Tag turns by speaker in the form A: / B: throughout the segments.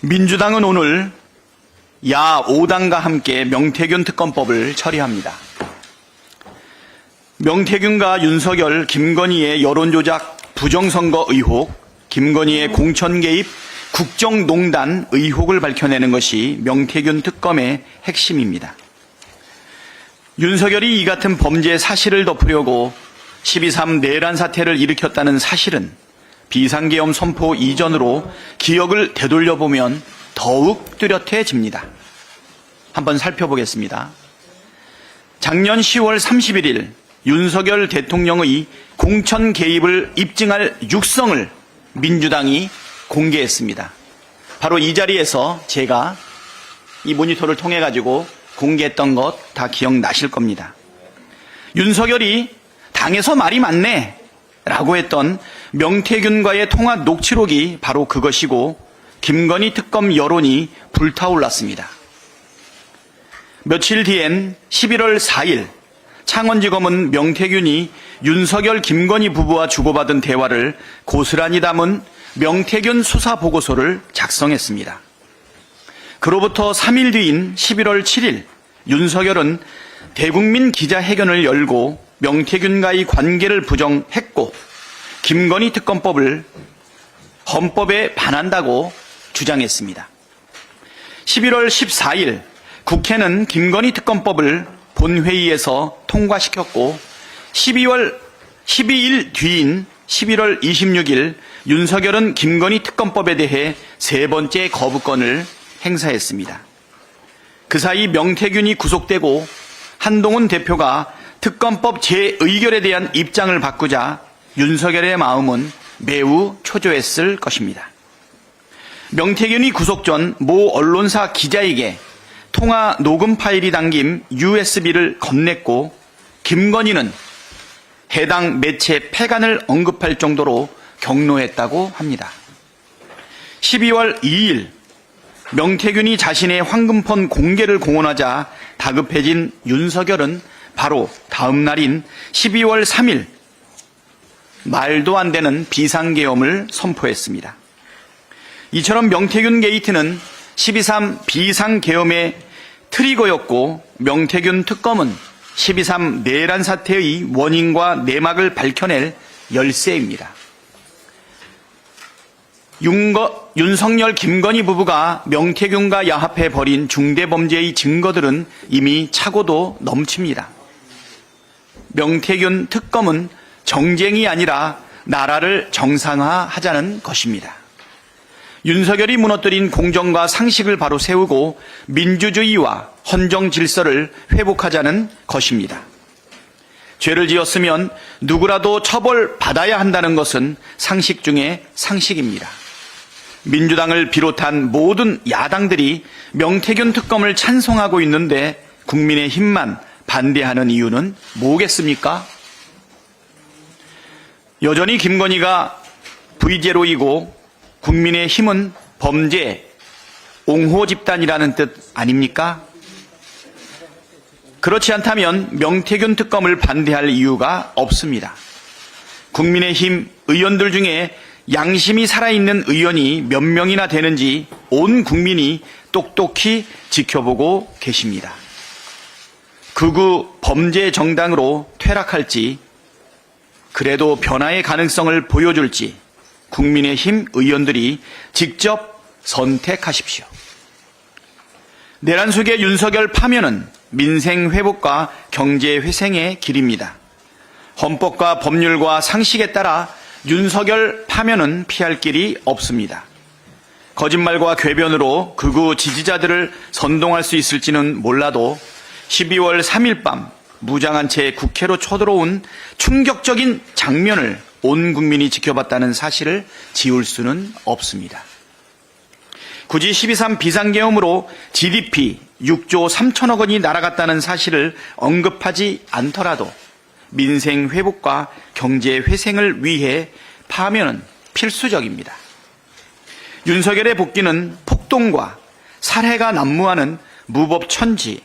A: 민주당은 오늘 야 5당과 함께 명태균 특검법을 처리합니다. 명태균과 윤석열, 김건희의 여론조작 부정선거 의혹, 김건희의 공천 개입, 국정농단 의혹을 밝혀내는 것이 명태균 특검의 핵심입니다. 윤석열이 이 같은 범죄 사실을 덮으려고 12.3 내란 사태를 일으켰다는 사실은 비상계엄 선포 이전으로 기억을 되돌려보면 더욱 뚜렷해집니다. 한번 살펴보겠습니다. 작년 10월 31일 윤석열 대통령의 공천 개입을 입증할 육성을 민주당이 공개했습니다. 바로 이 자리에서 제가 이 모니터를 통해 가지고 공개했던 것 다 기억나실 겁니다. 윤석열이 당에서 말이 많네 라고 했던 명태균과의 통화 녹취록이 바로 그것이고 김건희 특검 여론이 불타올랐습니다. 며칠 뒤엔 11월 4일 창원지검은 명태균이 윤석열, 김건희 부부와 주고받은 대화를 고스란히 담은 명태균 수사보고서를 작성했습니다. 그로부터 3일 뒤인 11월 7일 윤석열은 대국민 기자회견을 열고 명태균과의 관계를 부정했고 김건희 특검법을 헌법에 반한다고 주장했습니다. 11월 14일 국회는 김건희 특검법을 본회의에서 통과시켰고 12일 뒤인 11월 26일 윤석열은 김건희 특검법에 대해 세 번째 거부권을 행사했습니다. 그 사이 명태균이 구속되고 한동훈 대표가 특검법 재의결에 대한 입장을 바꾸자 윤석열의 마음은 매우 초조했을 것입니다. 명태균이 구속 전 모 언론사 기자에게 통화 녹음 파일이 담긴 USB를 건넸고 김건희는 해당 매체 폐간을 언급할 정도로 격노했다고 합니다. 12월 2일 명태균이 자신의 황금폰 공개를 공언하자 다급해진 윤석열은 바로 다음 날인 12월 3일 말도 안 되는 비상계엄을 선포했습니다. 이처럼 명태균 게이트는 12.3 비상계엄의 트리거였고 명태균 특검은 12.3 내란 사태의 원인과 내막을 밝혀낼 열쇠입니다. 윤석열, 김건희 부부가 명태균과 야합해 벌인 중대범죄의 증거들은 이미 차고도 넘칩니다. 명태균 특검은 정쟁이 아니라 나라를 정상화하자는 것입니다. 윤석열이 무너뜨린 공정과 상식을 바로 세우고 민주주의와 헌정 질서를 회복하자는 것입니다. 죄를 지었으면 누구라도 처벌받아야 한다는 것은 상식 중에 상식입니다. 민주당을 비롯한 모든 야당들이 명태균 특검을 찬성하고 있는데 국민의힘만 반대하는 이유는 뭐겠습니까? 여전히 김건희가 V제로이고 국민의힘은 범죄 옹호 집단이라는 뜻 아닙니까? 그렇지 않다면 명태균 특검을 반대할 이유가 없습니다. 국민의힘 의원들 중에 양심이 살아있는 의원이 몇 명이나 되는지 온 국민이 똑똑히 지켜보고 계십니다. 극우 범죄 정당으로 퇴락할지 그래도 변화의 가능성을 보여줄지 국민의힘 의원들이 직접 선택하십시오. 내란 속의 윤석열 파면은 민생 회복과 경제 회생의 길입니다. 헌법과 법률과 상식에 따라 윤석열 파면은 피할 길이 없습니다. 거짓말과 궤변으로 극우 지지자들을 선동할 수 있을지는 몰라도 12월 3일 밤 무장한 채 국회로 쳐들어온 충격적인 장면을 온 국민이 지켜봤다는 사실을 지울 수는 없습니다. 굳이 12.3 비상계엄으로 GDP 6조 3천억 원이 날아갔다는 사실을 언급하지 않더라도 민생 회복과 경제 회생을 위해 파면은 필수적입니다. 윤석열의 복귀는 폭동과 살해가 난무하는 무법천지,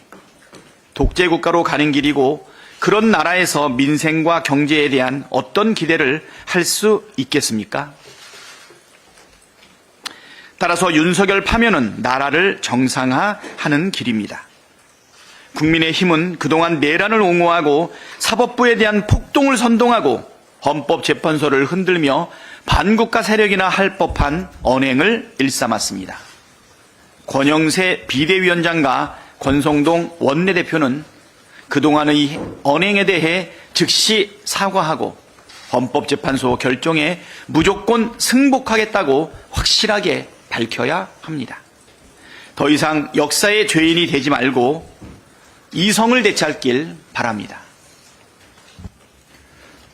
A: 독재국가로 가는 길이고 그런 나라에서 민생과 경제에 대한 어떤 기대를 할 수 있겠습니까? 따라서 윤석열 파면은 나라를 정상화하는 길입니다. 국민의힘은 그동안 내란을 옹호하고 사법부에 대한 폭동을 선동하고 헌법재판소를 흔들며 반국가 세력이나 할 법한 언행을 일삼았습니다. 권영세 비대위원장과 권성동 원내대표는 그동안의 언행에 대해 즉시 사과하고 헌법재판소 결정에 무조건 승복하겠다고 확실하게 밝혀야 합니다. 더 이상 역사의 죄인이 되지 말고 이성을 되찾길 바랍니다.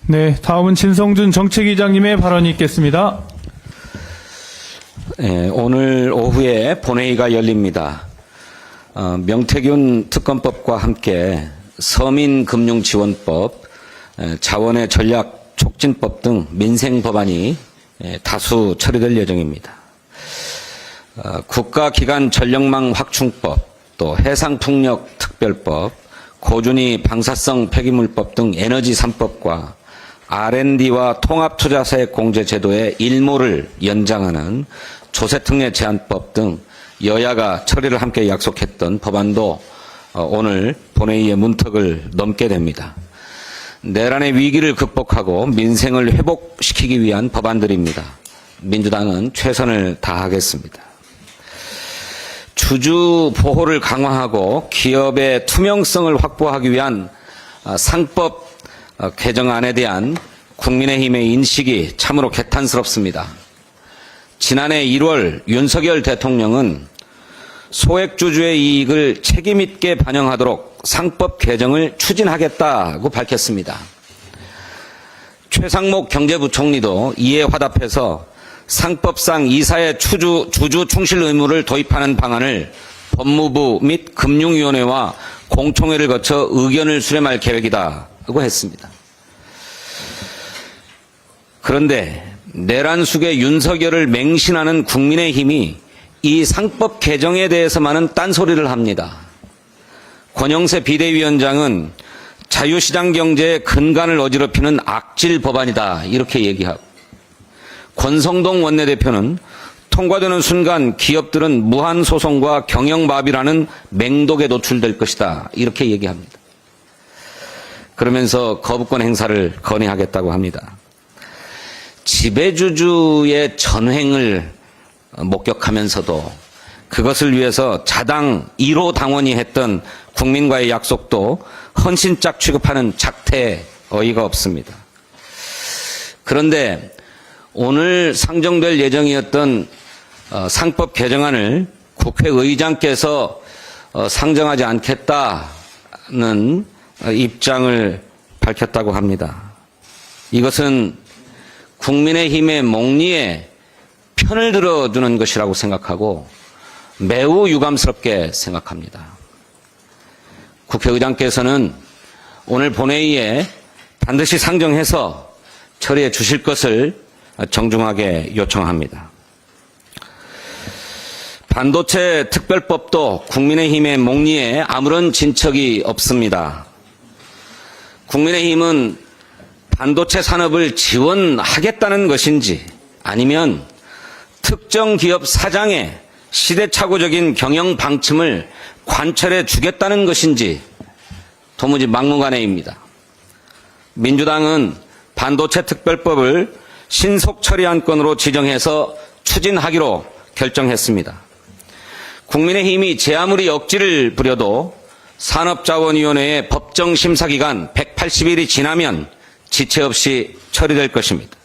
B: 네, 다음은 진성준 정책위장님의 발언이 있겠습니다.
C: 네, 오늘 오후에 본회의가 열립니다. 명태균 특검법과 함께 서민금융지원법, 자원의 전략촉진법 등 민생 법안이 다수 처리될 예정입니다. 국가기관 전력망 확충법, 또 해상풍력 특별법, 고준위 방사성 폐기물법 등 에너지 3법과 R&D와 통합투자사액 공제 제도의 일모를 연장하는 조세특례 제한법 등 여야가 처리를 함께 약속했던 법안도 오늘 본회의의 문턱을 넘게 됩니다. 내란의 위기를 극복하고 민생을 회복시키기 위한 법안들입니다. 민주당은 최선을 다하겠습니다. 주주 보호를 강화하고 기업의 투명성을 확보하기 위한 상법 개정안에 대한 국민의힘의 인식이 참으로 개탄스럽습니다. 지난해 1월 윤석열 대통령은 소액주주의 이익을 책임있게 반영하도록 상법 개정을 추진하겠다고 밝혔습니다. 최상목 경제부총리도 이에 화답해서 상법상 이사의 주주 충실 의무를 도입하는 방안을 법무부 및 금융위원회와 공청회를 거쳐 의견을 수렴할 계획이다고 했습니다. 그런데 내란 숙의 윤석열을 맹신하는 국민의힘이 이 상법 개정에 대해서만은 딴소리를 합니다. 권영세 비대위원장은 자유시장 경제의 근간을 어지럽히는 악질 법안이다 이렇게 얘기하고, 권성동 원내대표는 통과되는 순간 기업들은 무한소송과 경영마비라는 맹독에 노출될 것이다 이렇게 얘기합니다. 그러면서 거부권 행사를 건의하겠다고 합니다. 지배주주의 전횡을 목격하면서도 그것을 위해서 자당 1호 당원이 했던 국민과의 약속도 헌신짝 취급하는 작태 어이가 없습니다. 그런데 오늘 상정될 예정이었던 상법 개정안을 국회의장께서 상정하지 않겠다는 입장을 밝혔다고 합니다. 이것은 국민의힘의 몽리에 편을 들어주는 것이라고 생각하고 매우 유감스럽게 생각합니다. 국회의장께서는 오늘 본회의에 반드시 상정해서 처리해 주실 것을 정중하게 요청합니다. 반도체 특별법도 국민의힘의 몽리에 아무런 진척이 없습니다. 국민의힘은 반도체 산업을 지원하겠다는 것인지 아니면 특정 기업 사장의 시대착오적인 경영 방침을 관철해 주겠다는 것인지 도무지 막무가내입니다. 민주당은 반도체 특별법을 신속 처리 안건으로 지정해서 추진하기로 결정했습니다. 국민의힘이 제 아무리 억지를 부려도 산업자원위원회의 법정심사기간 180일이 지나면 지체 없이 처리될 것입니다.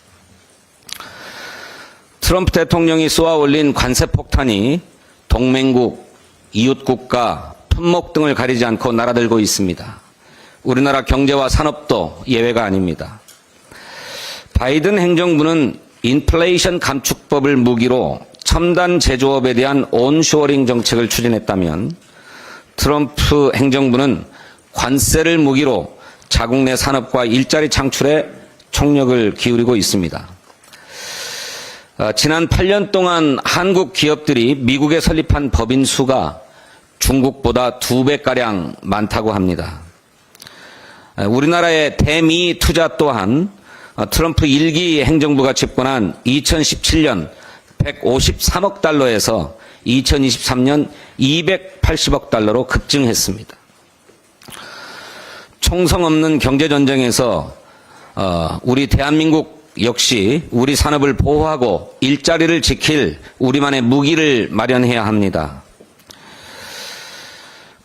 C: 트럼프 대통령이 쏘아 올린 관세폭탄이 동맹국, 이웃국가, 품목 등을 가리지 않고 날아들고 있습니다. 우리나라 경제와 산업도 예외가 아닙니다. 바이든 행정부는 인플레이션 감축법을 무기로 첨단 제조업에 대한 온쇼어링 정책을 추진했다면 트럼프 행정부는 관세를 무기로 자국 내 산업과 일자리 창출에 총력을 기울이고 있습니다. 지난 8년 동안 한국 기업들이 미국에 설립한 법인 수가 중국보다 2배가량 많다고 합니다. 우리나라의 대미 투자 또한 트럼프 1기 행정부가 집권한 2017년 153억 달러에서 2023년 280억 달러로 급증했습니다. 총성 없는 경제전쟁에서 우리 대한민국 역시 우리 산업을 보호하고 일자리를 지킬 우리만의 무기를 마련해야 합니다.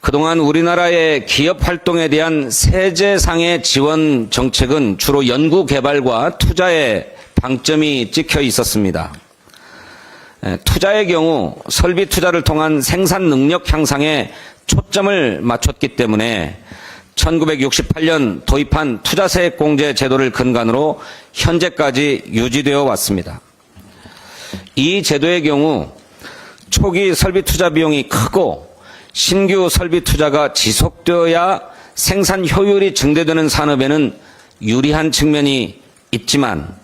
C: 그동안 우리나라의 기업 활동에 대한 세제상의 지원 정책은 주로 연구 개발과 투자에 방점이 찍혀 있었습니다. 투자의 경우 설비 투자를 통한 생산 능력 향상에 초점을 맞췄기 때문에 1968년 도입한 투자세액공제 제도를 근간으로 현재까지 유지되어 왔습니다. 이 제도의 경우 초기 설비 투자 비용이 크고 신규 설비 투자가 지속되어야 생산 효율이 증대되는 산업에는 유리한 측면이 있지만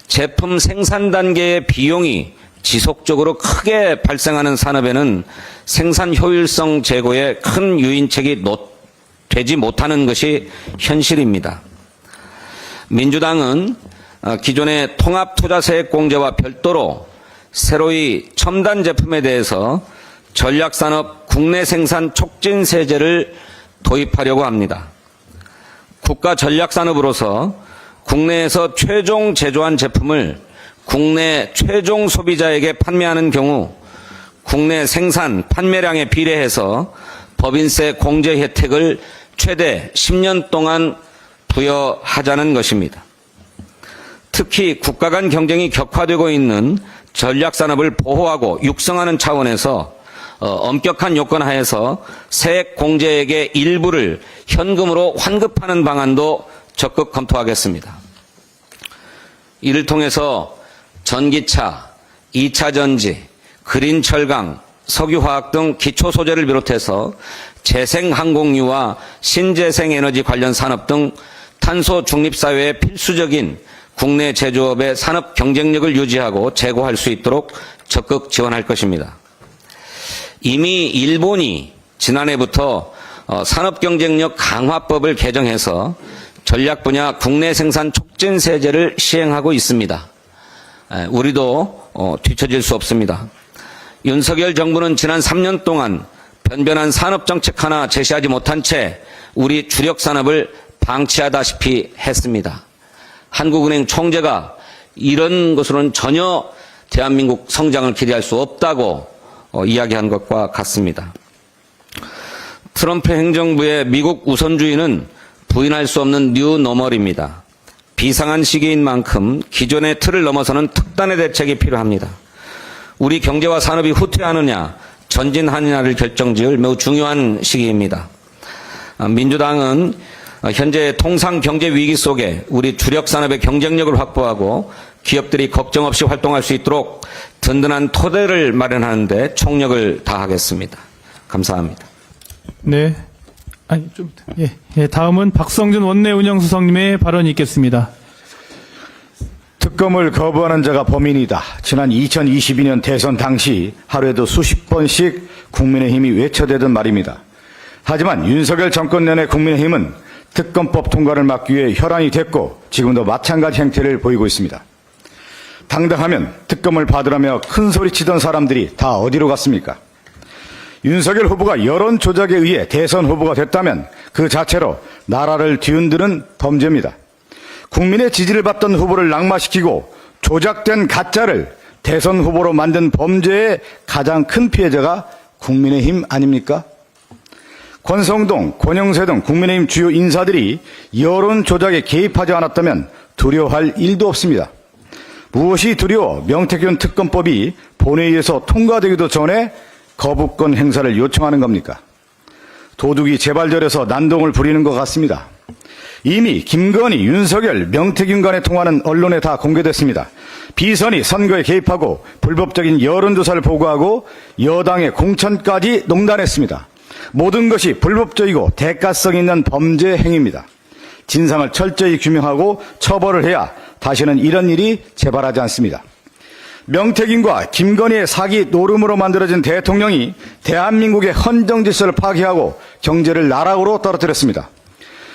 C: 제품 생산 단계의 비용이 지속적으로 크게 발생하는 산업에는 생산 효율성 제고에 큰 유인책이 되지 못하는 것이 현실입니다. 민주당은 기존의 통합투자세액공제와 별도로 새로이 첨단 제품에 대해서 전략산업 국내 생산 촉진세제를 도입하려고 합니다. 국가 전략산업으로서 국내에서 최종 제조한 제품을 국내 최종 소비자에게 판매하는 경우 국내 생산 판매량에 비례해서 법인세 공제 혜택을 최대 10년 동안 부여하자는 것입니다. 특히 국가 간 경쟁이 격화되고 있는 전략산업을 보호하고 육성하는 차원에서 엄격한 요건 하에서 세액 공제액의 일부를 현금으로 환급하는 방안도 적극 검토하겠습니다. 이를 통해서 전기차, 2차 전지, 그린 철강, 석유화학 등 기초 소재를 비롯해서 재생항공유와 신재생에너지 관련 산업 등 탄소 중립사회에 필수적인 국내 제조업의 산업 경쟁력을 유지하고 제고할 수 있도록 적극 지원할 것입니다. 이미 일본이 지난해부터 산업경쟁력 강화법을 개정해서 전략 분야 국내 생산 촉진세제를 시행하고 있습니다. 우리도 뒤처질 수 없습니다. 윤석열 정부는 지난 3년 동안 변변한 산업정책 하나 제시하지 못한 채 우리 주력 산업을 방치하다시피 했습니다. 한국은행 총재가 이런 것으로는 전혀 대한민국 성장을 기대할 수 없다고 이야기한 것과 같습니다. 트럼프 행정부의 미국 우선주의는 부인할 수 없는 뉴노멀입니다. 비상한 시기인 만큼 기존의 틀을 넘어서는 특단의 대책이 필요합니다. 우리 경제와 산업이 후퇴하느냐 전진하느냐를 결정지을 매우 중요한 시기입니다. 민주당은 현재 통상 경제 위기 속에 우리 주력 산업의 경쟁력을 확보하고 기업들이 걱정 없이 활동할 수 있도록 든든한 토대를 마련하는 데 총력을 다하겠습니다. 감사합니다.
B: 네. 다음은 박성준 원내운영수석님의 발언이 있겠습니다.
D: 특검을 거부하는 자가 범인이다. 지난 2022년 대선 당시 하루에도 수십 번씩 국민의힘이 외쳐대던 말입니다. 하지만 윤석열 정권 내내 국민의힘은 특검법 통과를 막기 위해 혈안이 됐고 지금도 마찬가지 행태를 보이고 있습니다. 당당하면 특검을 받으라며 큰소리치던 사람들이 다 어디로 갔습니까? 윤석열 후보가 여론 조작에 의해 대선 후보가 됐다면 그 자체로 나라를 뒤흔드는 범죄입니다. 국민의 지지를 받던 후보를 낙마시키고 조작된 가짜를 대선 후보로 만든 범죄의 가장 큰 피해자가 국민의힘 아닙니까? 권성동, 권영세 등 국민의힘 주요 인사들이 여론 조작에 개입하지 않았다면 두려워할 일도 없습니다. 무엇이 두려워 명태균 특검법이 본회의에서 통과되기도 전에 거부권 행사를 요청하는 겁니까? 도둑이 재발절해서 난동을 부리는 것 같습니다. 이미 김건희, 윤석열, 명태균 간의 통화는 언론에 다 공개됐습니다. 비선이 선거에 개입하고 불법적인 여론조사를 보고하고 여당의 공천까지 농단했습니다. 모든 것이 불법적이고 대가성 있는 범죄 행위입니다. 진상을 철저히 규명하고 처벌을 해야 다시는 이런 일이 재발하지 않습니다. 명태균과 김건희의 사기 노름으로 만들어진 대통령이 대한민국의 헌정 질서를 파괴하고 경제를 나락으로 떨어뜨렸습니다.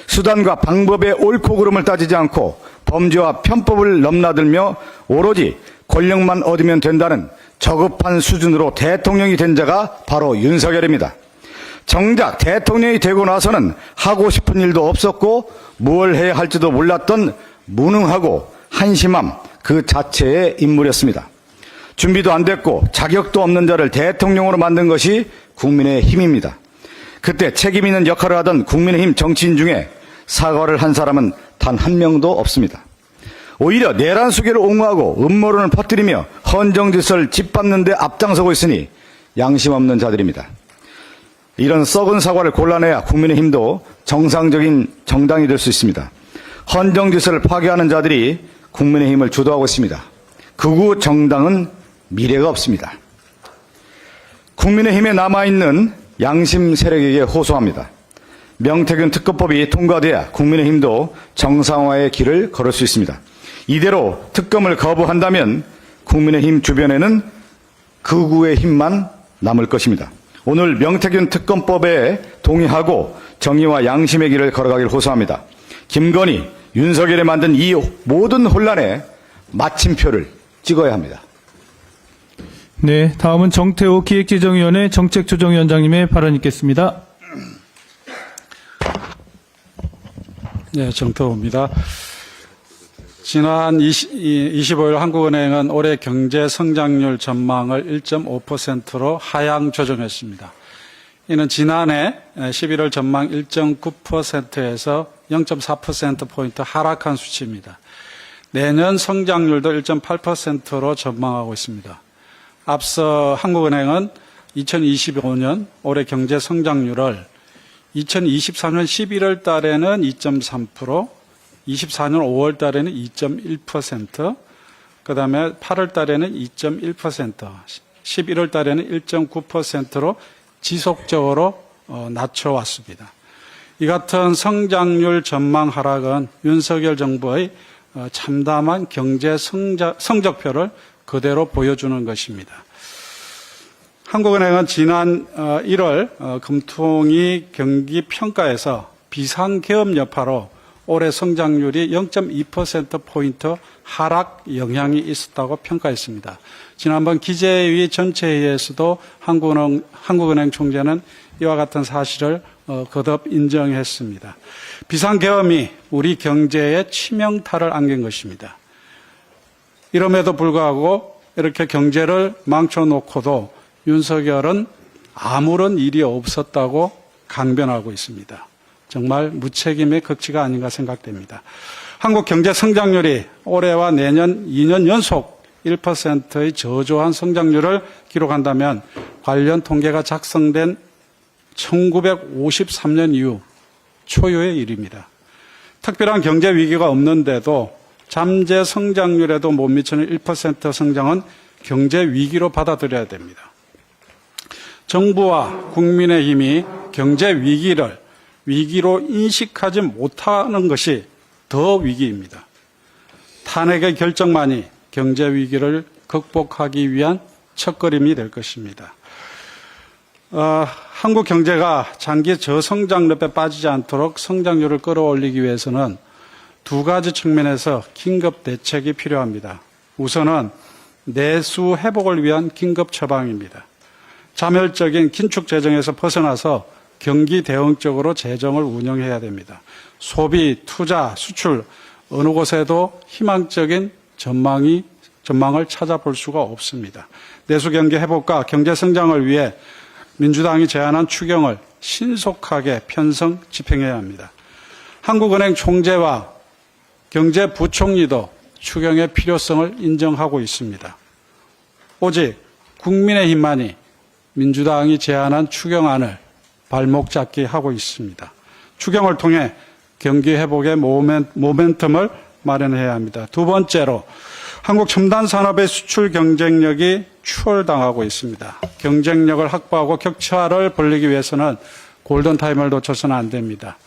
D: 수단과 방법의 옳고 그름을 따지지 않고 범죄와 편법을 넘나들며 오로지 권력만 얻으면 된다는 저급한 수준으로 대통령이 된 자가 바로 윤석열입니다. 정작 대통령이 되고 나서는 하고 싶은 일도 없었고 뭘 해야 할지도 몰랐던 무능하고 한심함 그 자체의 인물이었습니다. 준비도 안 됐고 자격도 없는 자를 대통령으로 만든 것이 국민의힘입니다. 그때 책임 있는 역할을 하던 국민의힘 정치인 중에 사과를 한 사람은 단 한 명도 없습니다. 오히려 내란 수계를 옹호하고 음모론을 퍼뜨리며 헌정질서를 짓밟는 데 앞장서고 있으니 양심 없는 자들입니다. 이런 썩은 사과를 골라내야 국민의힘도 정상적인 정당이 될 수 있습니다. 헌정질서를 파괴하는 자들이 국민의힘을 주도하고 있습니다. 극우 정당은 미래가 없습니다. 국민의힘에 남아있는 양심 세력에게 호소합니다. 명태균 특검법이 통과돼야 국민의힘도 정상화의 길을 걸을 수 있습니다. 이대로 특검을 거부한다면 국민의힘 주변에는 극우의 힘만 남을 것입니다. 오늘 명태균 특검법에 동의하고 정의와 양심의 길을 걸어가길 호소합니다. 김건희, 윤석열이 만든 이 모든 혼란에 마침표를 찍어야 합니다.
B: 네, 다음은 정태호 기획재정위원회 정책조정위원장님의 발언 있겠습니다.
E: 네, 정태호입니다. 지난 25일 한국은행은 올해 경제 성장률 전망을 1.5%로 하향 조정했습니다. 이는 지난해 11월 전망 1.9%에서 0.4%포인트 하락한 수치입니다. 내년 성장률도 1.8%로 전망하고 있습니다. 앞서 한국은행은 2025년 올해 경제 성장률을 2024년 11월 달에는 2.3%, 24년 5월 달에는 2.1%, 그 다음에 8월 달에는 2.1%, 11월 달에는 1.9%로 지속적으로 낮춰왔습니다. 이 같은 성장률 전망 하락은 윤석열 정부의 참담한 경제 성적표를 그대로 보여주는 것입니다. 한국은행은 지난 1월 금통위 경기평가에서 비상계엄 여파로 올해 성장률이 0.2%포인트 하락 영향이 있었다고 평가했습니다. 지난번 기재위 전체회의에서도 한국은행 총재는 이와 같은 사실을 거듭 인정했습니다. 비상계엄이 우리 경제에 치명타를 안긴 것입니다. 이럼에도 불구하고 이렇게 경제를 망쳐놓고도 윤석열은 아무런 일이 없었다고 강변하고 있습니다. 정말 무책임의 극치가 아닌가 생각됩니다. 한국 경제 성장률이 올해와 내년 2년 연속 1%의 저조한 성장률을 기록한다면 관련 통계가 작성된 1953년 이후 초유의 일입니다. 특별한 경제 위기가 없는데도 잠재 성장률에도 못 미치는 1% 성장은 경제 위기로 받아들여야 됩니다. 정부와 국민의힘이 경제 위기를 위기로 인식하지 못하는 것이 더 위기입니다. 탄핵의 결정만이 경제 위기를 극복하기 위한 첫걸음이 될 것입니다. 한국 경제가 장기 저성장률에 빠지지 않도록 성장률을 끌어올리기 위해서는 두 가지 측면에서 긴급 대책이 필요합니다. 우선은 내수 회복을 위한 긴급 처방입니다. 자멸적인 긴축 재정에서 벗어나서 경기 대응적으로 재정을 운영해야 됩니다. 소비, 투자, 수출 어느 곳에도 희망적인 전망을 찾아볼 수가 없습니다. 내수 경기 회복과 경제 성장을 위해 민주당이 제안한 추경을 신속하게 편성 집행해야 합니다. 한국은행 총재와 경제부총리도 추경의 필요성을 인정하고 있습니다. 오직 국민의힘만이 민주당이 제안한 추경안을 발목 잡기 하고 있습니다. 추경을 통해 경기 회복의 모멘텀을 마련해야 합니다. 두 번째로 한국 첨단 산업의 수출 경쟁력이 추월당하고 있습니다. 경쟁력을 확보하고 격차를 벌리기 위해서는 골든타임을 놓쳐서는 안 됩니다.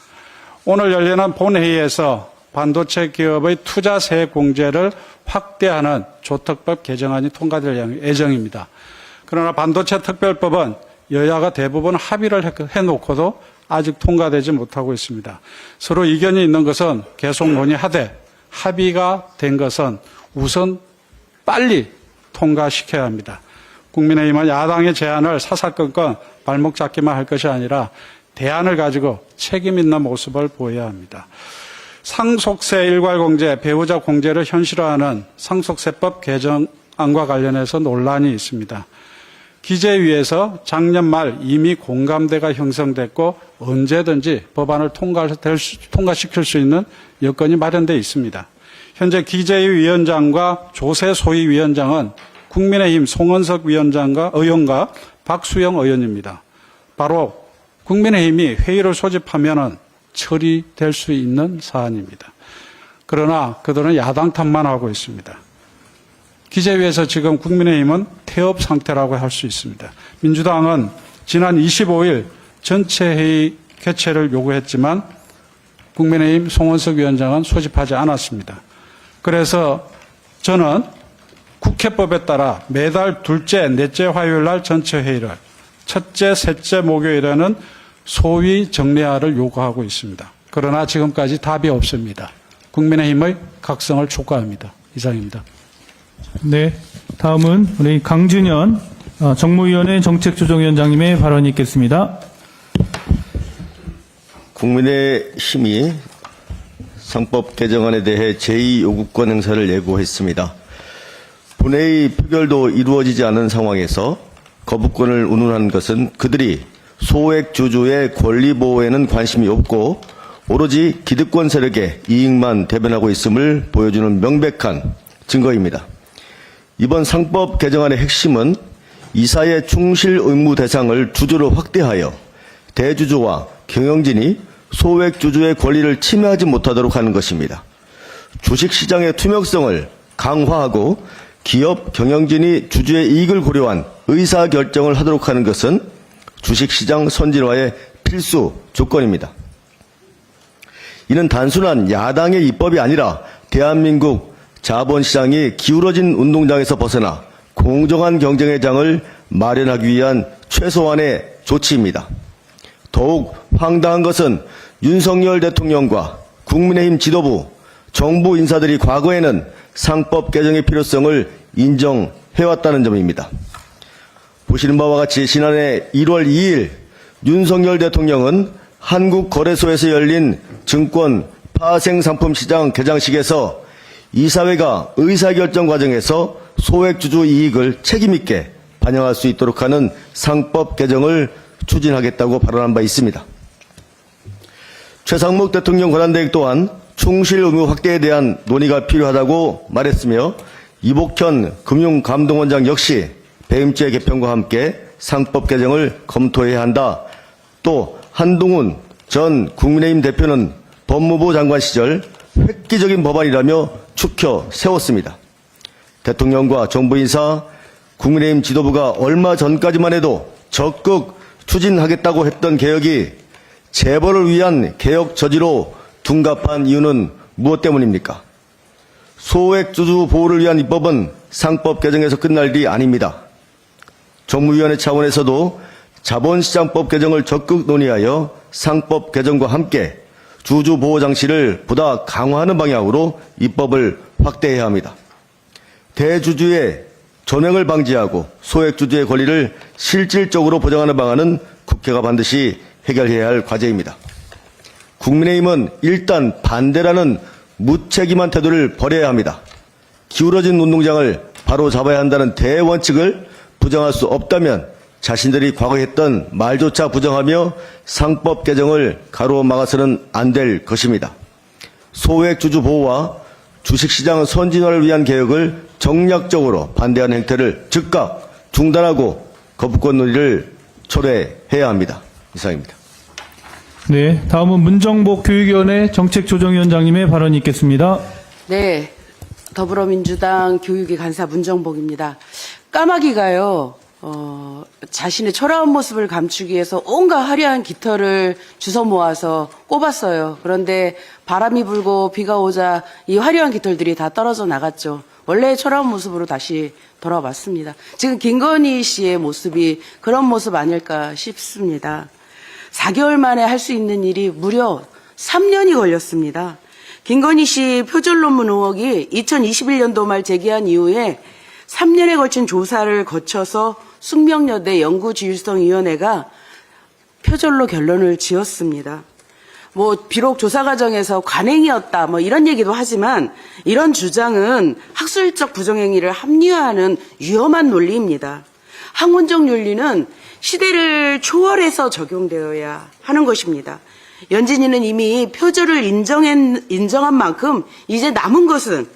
E: 오늘 열리는 본회의에서 반도체 기업의 투자세 공제를 확대하는 조특법 개정안이 통과될 예정입니다. 그러나 반도체 특별법은 여야가 대부분 합의를 해놓고도 아직 통과되지 못하고 있습니다. 서로 이견이 있는 것은 계속 논의하되 합의가 된 것은 우선 빨리 통과시켜야 합니다. 국민의힘은 야당의 제안을 사사건건 발목 잡기만 할 것이 아니라 대안을 가지고 책임 있는 모습을 보여야 합니다. 상속세 일괄공제, 배우자 공제를 현실화하는 상속세법 개정안과 관련해서 논란이 있습니다. 기재위에서 작년 말 이미 공감대가 형성됐고 언제든지 법안을 통과시킬 수 있는 여건이 마련되어 있습니다. 현재 기재위 위원장과 조세 소위위원장은 국민의힘 송원석 의원과 박수영 의원입니다. 바로 국민의힘이 회의를 소집하면 처리될 수 있는 사안입니다. 그러나 그들은 야당 탓만 하고 있습니다. 기재위에서 지금 국민의힘은 태업 상태라고 할 수 있습니다. 민주당은 지난 25일 전체 회의 개최를 요구했지만 국민의힘 송원석 위원장은 소집하지 않았습니다. 그래서 저는 국회법에 따라 매달 둘째, 넷째 화요일 날 전체 회의를, 첫째, 셋째 목요일에는 소위 정례화를 요구하고 있습니다. 그러나 지금까지 답이 없습니다. 국민의힘의 각성을 촉구합니다. 이상입니다.
B: 네. 다음은 우리 강준현 정무위원회 정책조정위원장님의 발언이 있겠습니다.
F: 국민의힘이 상법 개정안에 대해 제2요구권 행사를 예고했습니다. 본회의 표결도 이루어지지 않은 상황에서 거부권을 운운한 것은 그들이 소액 주주의 권리 보호에는 관심이 없고 오로지 기득권 세력의 이익만 대변하고 있음을 보여주는 명백한 증거입니다. 이번 상법 개정안의 핵심은 이사의 충실 의무 대상을 주주로 확대하여 대주주와 경영진이 소액 주주의 권리를 침해하지 못하도록 하는 것입니다. 주식시장의 투명성을 강화하고 기업 경영진이 주주의 이익을 고려한 의사결정을 하도록 하는 것은 주식시장 선진화의 필수 조건입니다. 이는 단순한 야당의 입법이 아니라 대한민국 자본시장이 기울어진 운동장에서 벗어나 공정한 경쟁의 장을 마련하기 위한 최소한의 조치입니다. 더욱 황당한 것은 윤석열 대통령과 국민의힘 지도부, 정부 인사들이 과거에는 상법 개정의 필요성을 인정해왔다는 점입니다. 보시는 바와 같이 지난해 1월 2일 윤석열 대통령은 한국거래소에서 열린 증권 파생상품시장 개장식에서 이사회가 의사결정 과정에서 소액주주 이익을 책임있게 반영할 수 있도록 하는 상법 개정을 추진하겠다고 발언한 바 있습니다. 최상목 대통령 권한대행 또한 충실 의무 확대에 대한 논의가 필요하다고 말했으며 이복현 금융감독원장 역시 배임죄 개편과 함께 상법 개정을 검토해야 한다. 또 한동훈 전 국민의힘 대표는 법무부 장관 시절 획기적인 법안이라며 추켜 세웠습니다. 대통령과 정부 인사, 국민의힘 지도부가 얼마 전까지만 해도 적극 추진하겠다고 했던 개혁이 재벌을 위한 개혁 저지로 둔갑한 이유는 무엇 때문입니까? 소액주주 보호를 위한 입법은 상법 개정에서 끝날 일이 아닙니다. 정무위원회 차원에서도 자본시장법 개정을 적극 논의하여 상법 개정과 함께 주주 보호 장치를 보다 강화하는 방향으로 입법을 확대해야 합니다. 대주주의 전횡을 방지하고 소액주주의 권리를 실질적으로 보장하는 방안은 국회가 반드시 해결해야 할 과제입니다. 국민의힘은 일단 반대라는 무책임한 태도를 버려야 합니다. 기울어진 운동장을 바로 잡아야 한다는 대원칙을 부정할 수 없다면 자신들이 과거에 했던 말조차 부정하며 상법 개정을 가로막아서는 안 될 것입니다. 소액주주 보호와 주식시장 선진화를 위한 개혁을 정략적으로 반대하는 행태를 즉각 중단하고 거부권 논의를 철회해야 합니다. 이상입니다.
B: 네. 다음은 문정복 교육위원회 정책조정위원장님의 발언이 있겠습니다.
G: 네, 더불어민주당 교육위 간사 문정복입니다. 까마귀가요, 자신의 초라한 모습을 감추기 위해서 온갖 화려한 깃털을 주워 모아서 꼽았어요. 그런데 바람이 불고 비가 오자 이 화려한 깃털들이 다 떨어져 나갔죠. 원래의 초라한 모습으로 다시 돌아왔습니다. 지금 김건희 씨의 모습이 그런 모습 아닐까 싶습니다. 4개월 만에 할 수 있는 일이 무려 3년이 걸렸습니다. 김건희 씨 표절 논문 의혹이 2021년도 말 제기한 이후에 3년에 걸친 조사를 거쳐서 숙명여대 연구지휘성위원회가 표절로 결론을 지었습니다. 비록 조사 과정에서 관행이었다, 이런 얘기도 하지만 이런 주장은 학술적 부정행위를 합리화하는 위험한 논리입니다. 학문적 윤리는 시대를 초월해서 적용되어야 하는 것입니다. 연진이는 이미 표절을 인정한 만큼 이제 남은 것은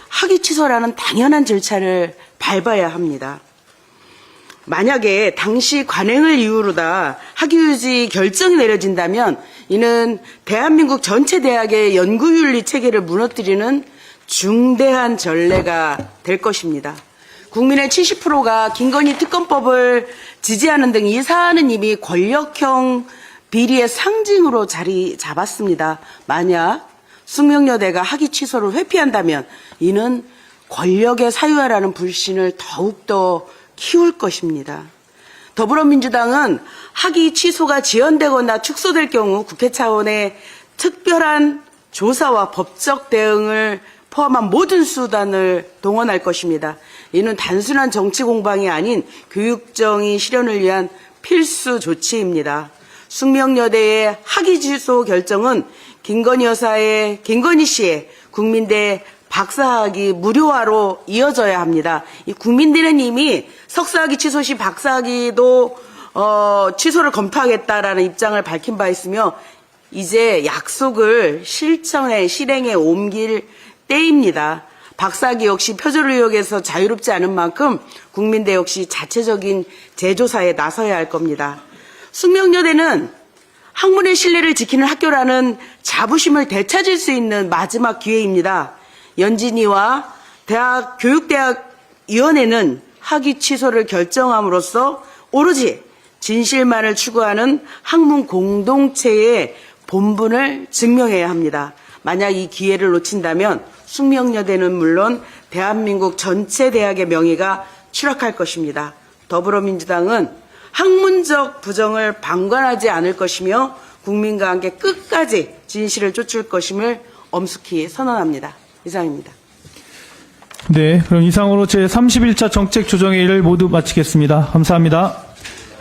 G: 학위 취소라는 당연한 절차를 밟아야 합니다. 만약에 당시 관행을 이유로다 학위 유지 결정이 내려진다면 이는 대한민국 전체 대학의 연구윤리 체계를 무너뜨리는 중대한 전례가 될 것입니다. 국민의 70%가 김건희 특검법을 지지하는 등 이 사안은 이미 권력형 비리의 상징으로 자리 잡았습니다. 만약 숙명여대가 학위 취소를 회피한다면 이는 권력의 사유화라는 불신을 더욱더 키울 것입니다. 더불어민주당은 학위 취소가 지연되거나 축소될 경우 국회 차원의 특별한 조사와 법적 대응을 포함한 모든 수단을 동원할 것입니다. 이는 단순한 정치 공방이 아닌 교육정의 실현을 위한 필수 조치입니다. 숙명여대의 학위 취소 결정은 김건희 씨의 국민대 박사학위 무료화로 이어져야 합니다. 이 국민들은 이미 석사학위 취소 시 박사학위도 취소를 검토하겠다라는 입장을 밝힌 바 있으며 이제 약속을 실행에 옮길 때입니다. 박사학위 역시 표절 의혹에서 자유롭지 않은 만큼 국민대 역시 자체적인 재조사에 나서야 할 겁니다. 숙명여대는 학문의 신뢰를 지키는 학교라는 자부심을 되찾을 수 있는 마지막 기회입니다. 연진이와 교육대학위원회는 학위 취소를 결정함으로써 오로지 진실만을 추구하는 학문 공동체의 본분을 증명해야 합니다. 만약 이 기회를 놓친다면 숙명여대는 물론 대한민국 전체 대학의 명예가 추락할 것입니다. 더불어민주당은 학문적 부정을 방관하지 않을 것이며 국민과 함께 끝까지 진실을 쫓을 것임을 엄숙히 선언합니다. 이상입니다.
B: 네, 그럼 이상으로 제31차 정책조정회의를 모두 마치겠습니다. 감사합니다.